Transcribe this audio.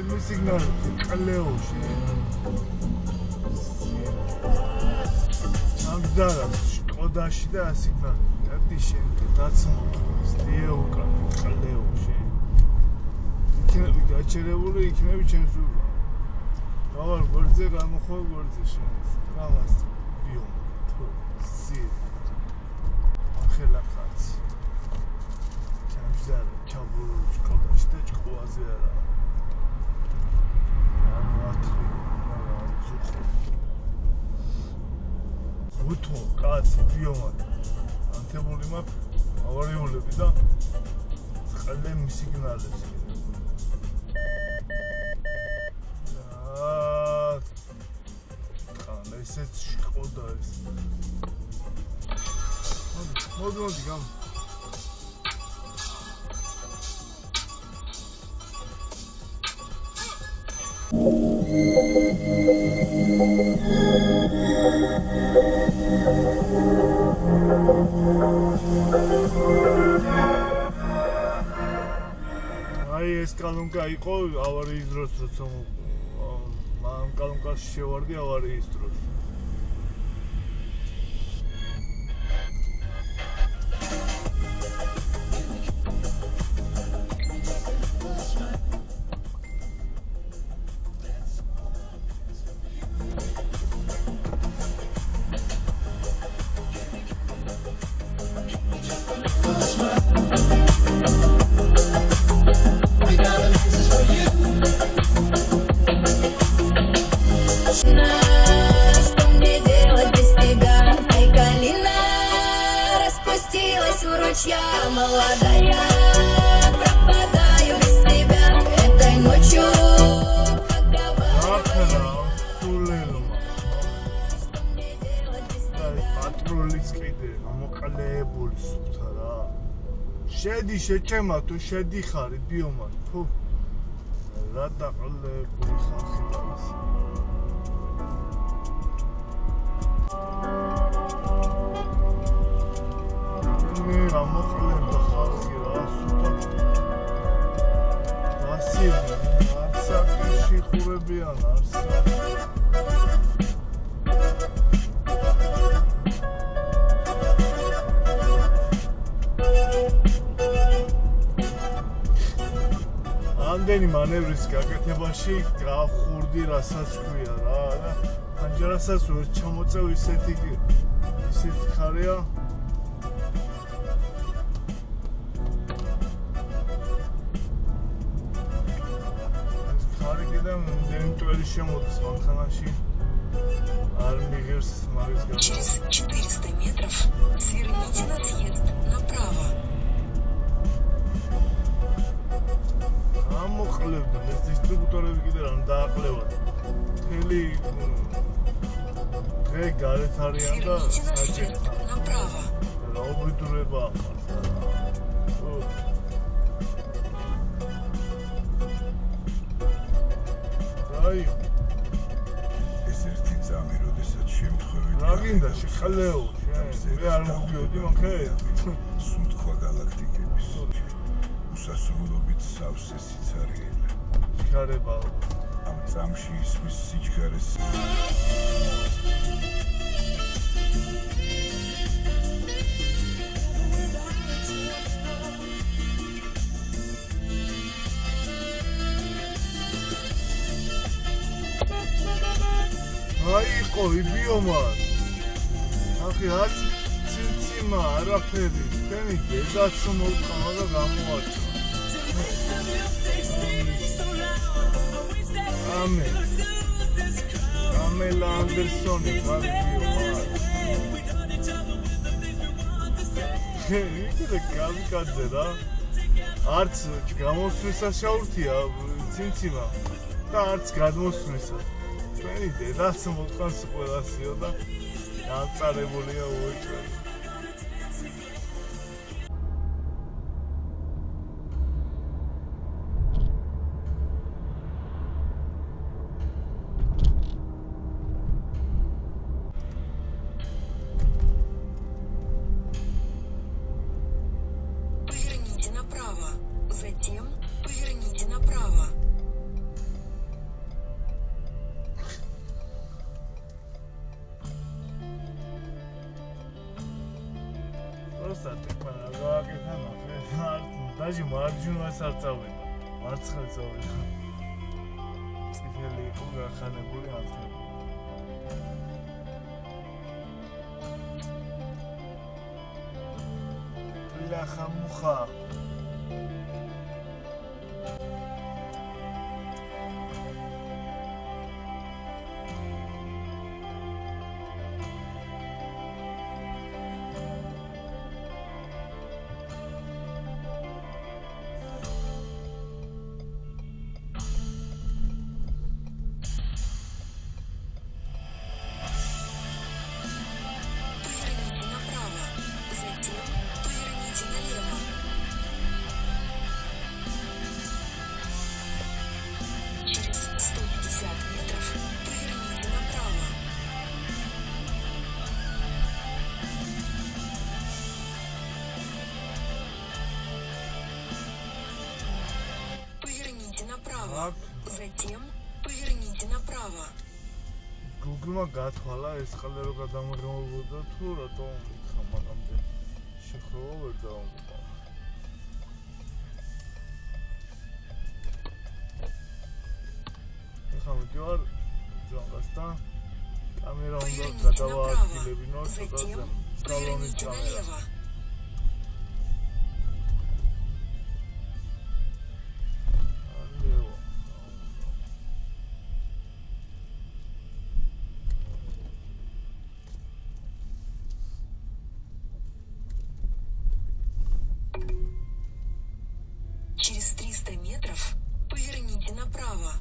mi signal qalleoshi. Amdara Škodashi da signal. Gadi shenke dacmo. Stie uka qalleoshi. იქნები გაჩერებული, იქნები ჩემს უბა. Დავალ გვერდზე გამოხო გვერდზე შენს. რამას ბიო. თუ სი. ახლა ხაც. ჩამზარ ჩაბურუ Škodashi და ჭკუაზე არა. უთო კაცი ბიომად ანთებული მაქვს ავარიულები და წყალე სიგნალებს თან ესეც Škoda ეს მოდი გამ აი ეს კალუნკა იყო ავარიის დროს როცა მან კალუნკაში შევარდი ავარიის დროს შეჭემა თუ შედიხარი ბიომან თუ რა დაყლებული ხალხი არის მე ამოყლება ხალხი რა სუთა ვასილი არცაკში ხურებიან არცა ამდენი მანევრის გაკეთებაში გავხურდი რასაც ქვია რა და ხანჯარასაც ვერ ჩამოწევ ისეთი ხარია ეს ხარი კიდე მდემტველი შემოდის მანქანაში არ მიღებს მაგის გამო через 400 метров сверните на съезд направо ამოყლებდა ეს დისტრიბუტორები კიდე რამ დააყლევათ მთელი დღე გარეთ არიან და საჭიროა რა უბედურება ახალს აი ეს ერთი ძამი როდესაც შემთხვევით რა გინდა შეხალეო მე არ მოვიდიოდი მანქანით სუნთქვა galaktikების უსასრულობით სავსე სიცარიელე ხარება ამ წამში ისმის სიჩქარეს აი იყო ბიომან ახი არც ცინციმა არაფერი თქვენი დედაც მოვყავა და გამოაჩა ამელა ანდერსონი იქნე გამიკადე რა არც გამოსვლისა შაურთია ცინციმა და არც გადმოსვლისა თქვენი დედაც მოვყავს ყველასიო და გაწარებულია უეჭველი Поверните направо. Затем поверните направо. ვაჟი მარჯვნივას არ წავიდა, მარცხნივ წავიდა. წითელი იყო გახანებული ანთები. ბლახა მუხა. Поверните направо. Затем поверните налево. Через 150 метров поверните направо. Поверните направо. Затем поверните направо. Google-მა გათვალა ეს ყალე რო გადამღრმავებოდა თუ რატომ იქა მანამდე შეხროვა ვერ დავამბობ. ეხლა მიდივარ ჯონგასთან კამერა უნდა Поверните გადავაადგილებინო направо. ცოტა Затем სკალონის поверните კამერა. налево. ალეო. Через 300 метров поверните направо.